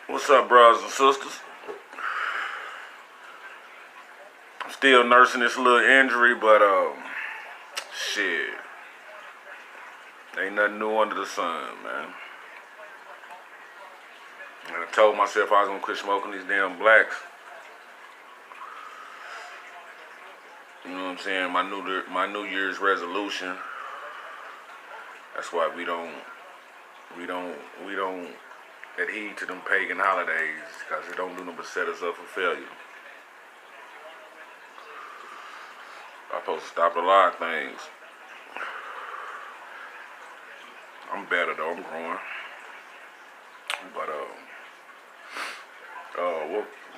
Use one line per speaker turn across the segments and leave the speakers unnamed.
What's up, brothers and sisters? I'm still nursing this little injury, but shit, ain't nothing new under the sun, man. And I told myself I was gonna quit smoking these damn blacks. You know what I'm saying? My New Year's resolution. That's why we don't adhere to them pagan holidays, because it don't do nothing but set us up for failure. I'm supposed to stop a lot of things. I'm better though. I'm growing. But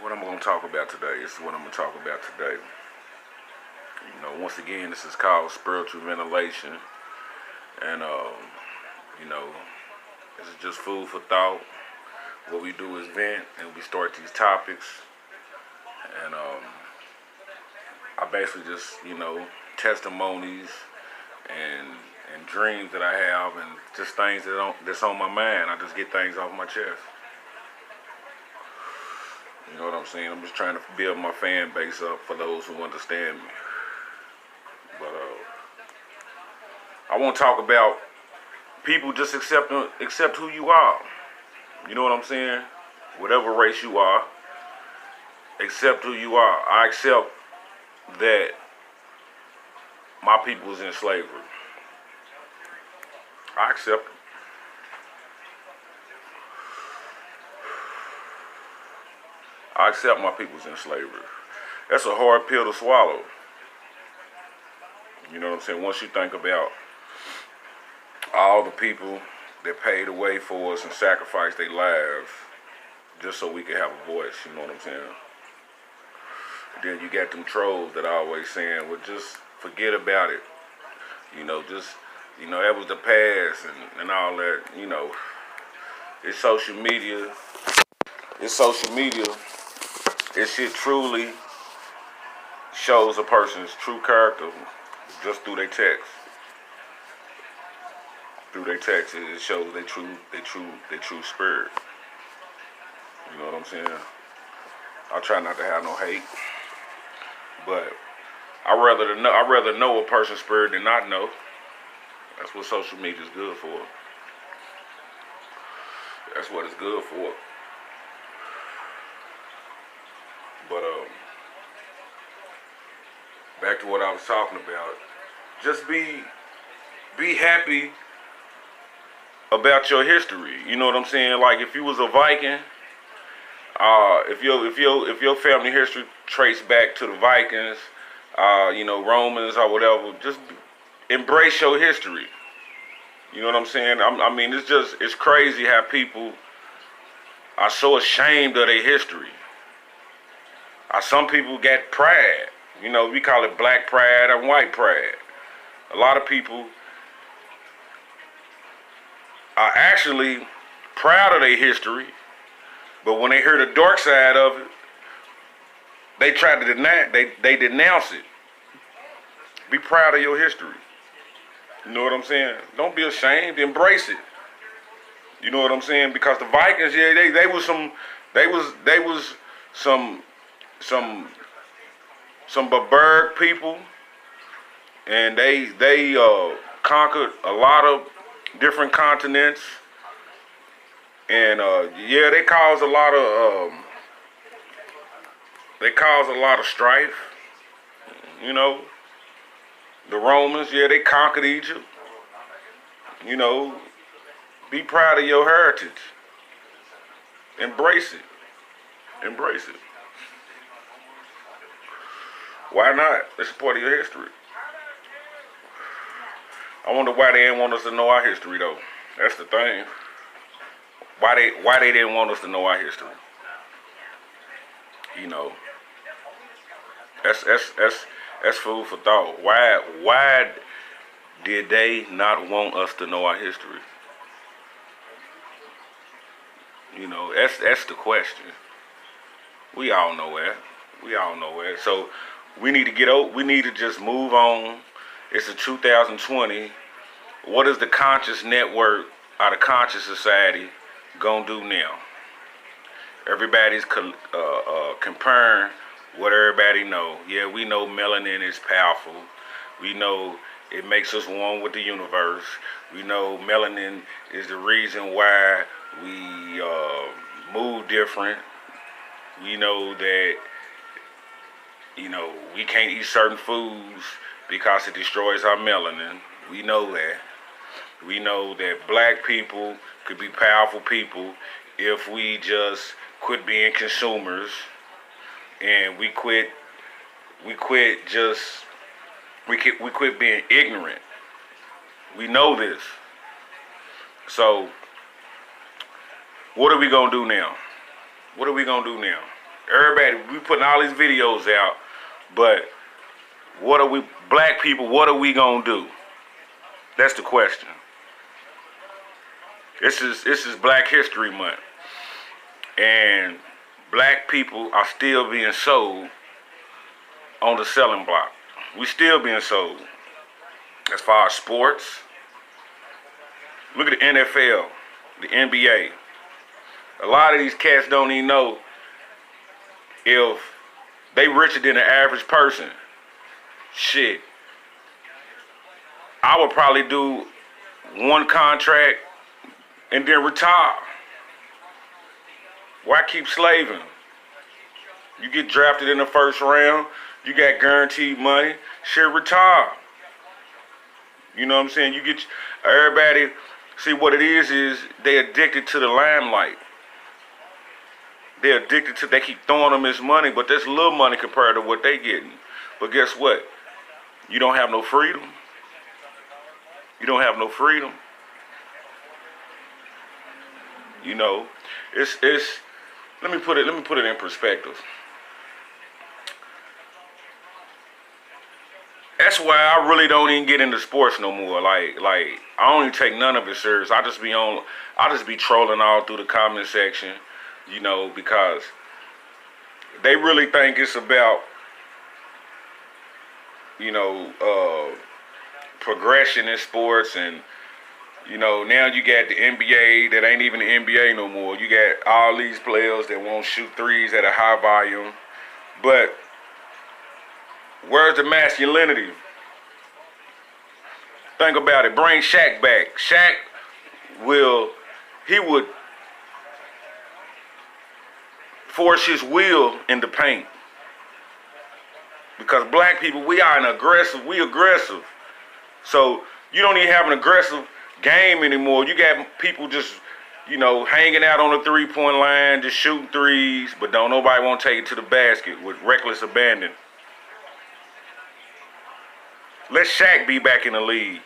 what I'm gonna talk about today? This is what I'm gonna talk about today. You know, once again, this is called spiritual ventilation, and you know, this is just food for thought. What we do is vent, and we start these topics, and I basically just, testimonies and dreams that I have, and just things that's on my mind. I just get things off my chest. You know what I'm saying? I'm just trying to build my fan base up for those who understand me. But I won't talk about people. Just accept who you are. You know what I'm saying? Whatever race you are, accept who you are. I accept that my people was in slavery. I accept it. I accept my people's in slavery. That's a hard pill to swallow. You know what I'm saying? Once you think about all the people that paid the way for us and sacrificed their lives just so we could have a voice, you know what I'm saying? Then you got them trolls that are always saying, well, just forget about it. That was the past and all that, It's social media. It shit truly shows a person's true character just through their text. Through their text, it shows their true spirit. You know what I'm saying? I try not to have no hate, but I rather know a person's spirit than not know. That's what social media is good for. That's what it's good for. But back to what I was talking about. Just be happy about your history. You know what I'm saying? Like if you was a Viking, if your family history traced back to the Vikings, Romans or whatever, just embrace your history. You know what I'm saying? It's crazy how people are so ashamed of their history. Some people get pride. We call it black pride and white pride. A lot of people are actually proud of their history, but when they hear the dark side of it, they try to deny. They denounce it. Be proud of your history. You know what I'm saying? Don't be ashamed. Embrace it. You know what I'm saying? Because the Vikings, yeah, they was some barbaric people, and they conquered a lot of different continents, and they caused a lot of strife. The Romans, they conquered Egypt. Be proud of your heritage. Embrace it. Why not? It's part of your history. I wonder why they didn't want us to know our history, though. That's the thing. Why they didn't want us to know our history? That's food for thought. Why did they not want us to know our history? That's the question. We all know that. So we need to just move on. It's a 2020. What is the conscious network or the conscious society gonna do now? Everybody's comparing what everybody know. Yeah, we know melanin is powerful. We know it makes us one with the universe. We know melanin is the reason why we move different. We know that, we can't eat certain foods because it destroys our melanin. We know that. We know that black people could be powerful people if we just quit being consumers and we quit being ignorant. We know this. So what are we gonna do now? What are we gonna do now? Everybody, we putting all these videos out, but black people, what are we gonna do? That's the question. This is Black History Month, and black people are still being sold on the selling block. We still being sold. As far as sports, look at the NFL, the NBA. A lot of these cats don't even know if they richer than the average person. Shit. I would probably do one contract and then retire. Why keep slaving? You get drafted in the first round, you got guaranteed money, shit, retire. You know what I'm saying? Everybody, see what it is they addicted to the limelight. They're addicted to, they keep throwing them this money, but that's little money compared to what they getting. But guess what? You don't have no freedom. You don't have no freedom. Let me put it in perspective. That's why I really don't even get into sports no more. Like I don't even take none of it serious. I just be trolling all through the comment section, because they really think it's about, progression in sports, and now you got the NBA that ain't even the NBA no more. You got all these players that won't shoot threes at a high volume. But where's the masculinity? Think about it. Bring Shaq back. Shaq would force his will in the paint. Because black people, we aggressive. So you don't even have an aggressive game anymore. You got people just, hanging out on the three-point line, just shooting threes, but don't nobody want to take it to the basket with reckless abandon. Let Shaq be back in the league.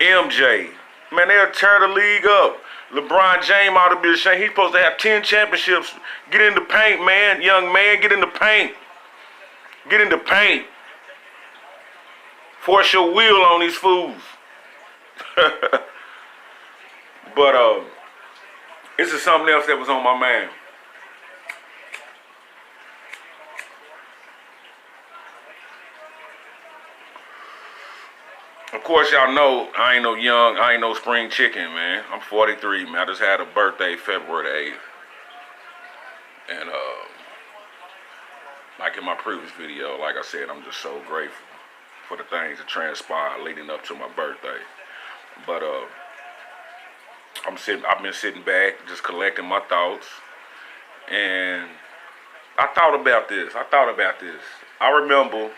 MJ, man, they'll tear the league up. LeBron James ought to be ashamed. He's supposed to have 10 championships. Get in the paint, man. Young man, get in the paint. Get in the paint. Force your will on these fools. But this is something else that was on my mind. Of course, y'all know I ain't no spring chicken, man. I'm 43, man. I just had a birthday February the 8th. And like in my previous video, like I said, I'm just so grateful for the things that transpired leading up to my birthday. But I've been sitting back, just collecting my thoughts, and I thought about this. I remember,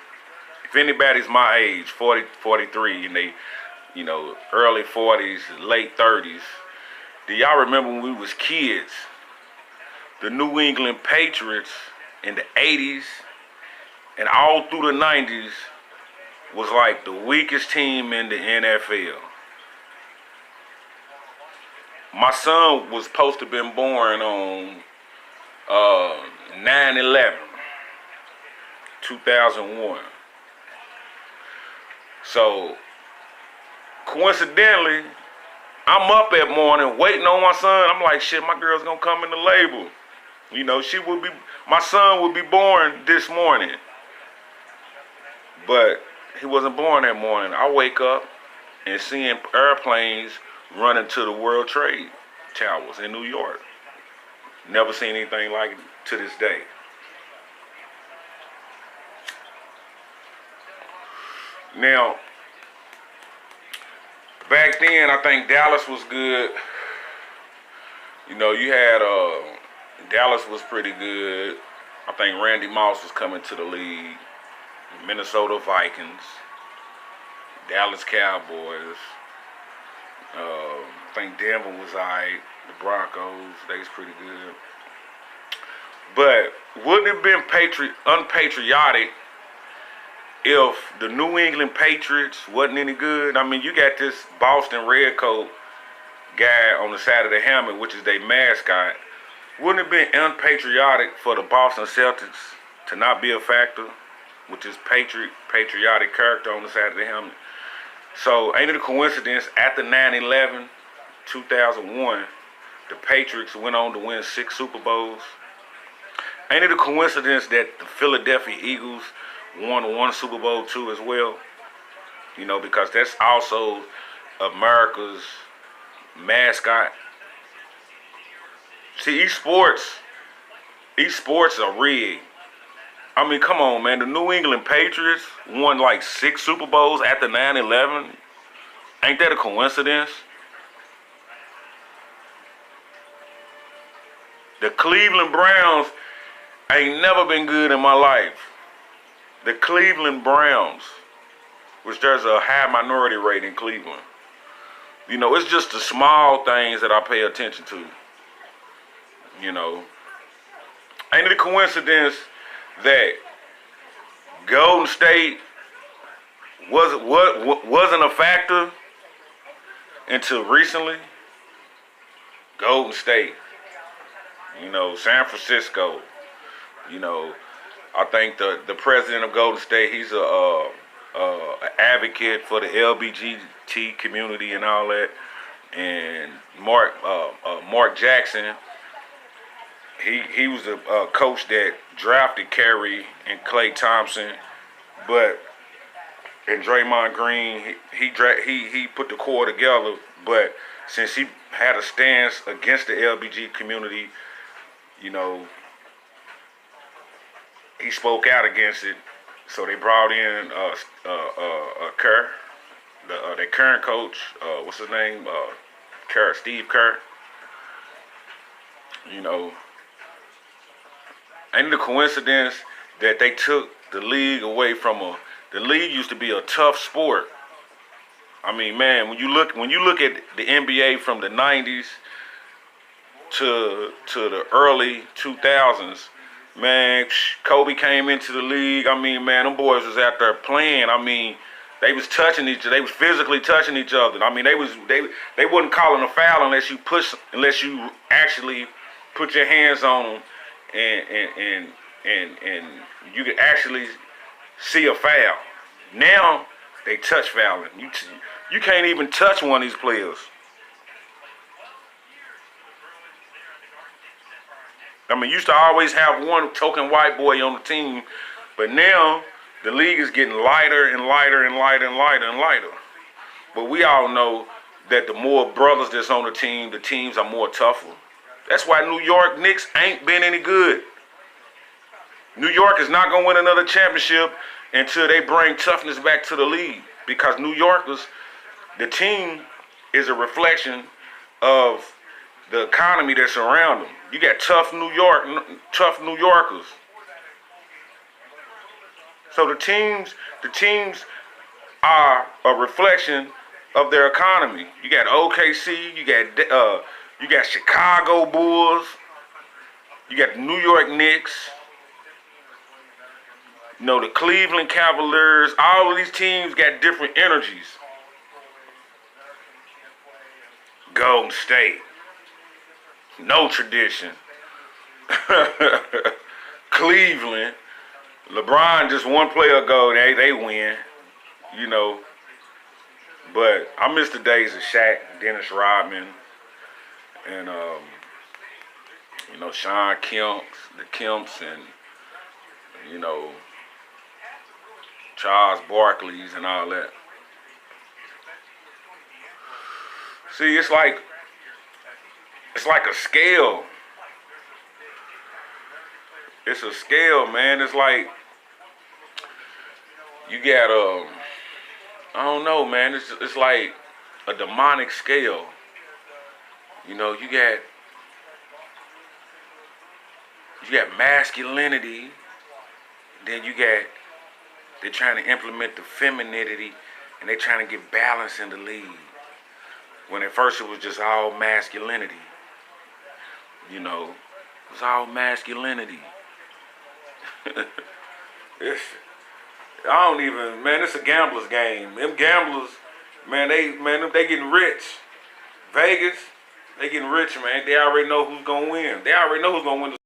if anybody's my age, 40, 43, and they, early 40s, late 30s, do y'all remember when we was kids, the New England Patriots in the 80s and all through the 90s was like the weakest team in the NFL. My son was supposed to have been born on 9/11, 2001. So, coincidentally, I'm up that morning waiting on my son. I'm like, shit, my girl's gonna come in the label. My son would be born this morning. But he wasn't born that morning. I wake up and seeing airplanes running to the World Trade Towers in New York. Never seen anything like it to this day. Now, back then, I think Dallas was good. You know, you had Dallas was pretty good. I think Randy Moss was coming to the league. Minnesota Vikings, Dallas Cowboys. I think Denver was alright. The Broncos, they was pretty good. But wouldn't it have been unpatriotic if the New England Patriots wasn't any good? I mean, you got this Boston Redcoat guy on the side of the helmet, which is their mascot. Wouldn't it have been unpatriotic for the Boston Celtics to not be a factor, which is patriotic character on the side of the helmet? So ain't it a coincidence, after 9/11, 2001, the Patriots went on to win 6 Super Bowls? Ain't it a coincidence that the Philadelphia Eagles won 1 Super Bowl too as well? You know, because that's also America's mascot. See, esports are rigged. I mean, come on, man. The New England Patriots won like 6 Super Bowls after 9/11. Ain't that a coincidence? The Cleveland Browns ain't never been good in my life. The Cleveland Browns, which there's a high minority rate in Cleveland. You know, it's just the small things that I pay attention to. You know, ain't it a coincidence that Golden State wasn't a factor until recently? Golden State, you know, San Francisco, you know, I think the president of Golden State, he's an advocate for the LGBT community and all that. And Mark Jackson, he was a coach that drafted Curry and Klay Thompson, and Draymond Green, he put the core together. But since he had a stance against the LGBT community, you know, he spoke out against it. So they brought in Kerr, their current coach. What's his name? Steve Kerr. You know, ain't it a coincidence that they took the league away from the league used to be a tough sport. I mean, man, when you look at the NBA from the 90s to the early 2000s, man, Kobe came into the league. I mean, man, them boys was out there playing. I mean, they was touching each other. They was physically touching each other. I mean, they wasn't calling a foul unless you actually put your hands on them and you could actually see a foul. Now they touch fouling. You can't even touch one of these players. I mean, you used to always have one token white boy on the team, but now the league is getting lighter and lighter and lighter and lighter and lighter. But we all know that the more brothers that's on the teams are more tougher. That's why New York Knicks ain't been any good. New York is not going to win another championship until they bring toughness back to the league, because New Yorkers, the team is a reflection of the economy that's around them. You got tough New Yorkers. So the teams are a reflection of their economy. You got OKC, you got Chicago Bulls, you got the New York Knicks, you know, the Cleveland Cavaliers. All of these teams got different energies. Golden State, no tradition. Cleveland, LeBron just one player ago, they win, you know. But I miss the days of Shaq, Dennis Rodman, and you know, Sean Kemp, the Kemps, and you know, Charles Barkley's and all that. See, it's like a scale. it's a scale, man. It's like you got I don't know, man. It's like a demonic scale. You know, you got masculinity, then they're trying to implement the femininity, and they're trying to get balance in the league. When at first it was just all masculinity. You know, it was all masculinity. I don't even, man, it's a gambler's game. Them gamblers, man, they getting rich. Vegas, they getting rich, man. They already know who's gonna win. They already know who's gonna win the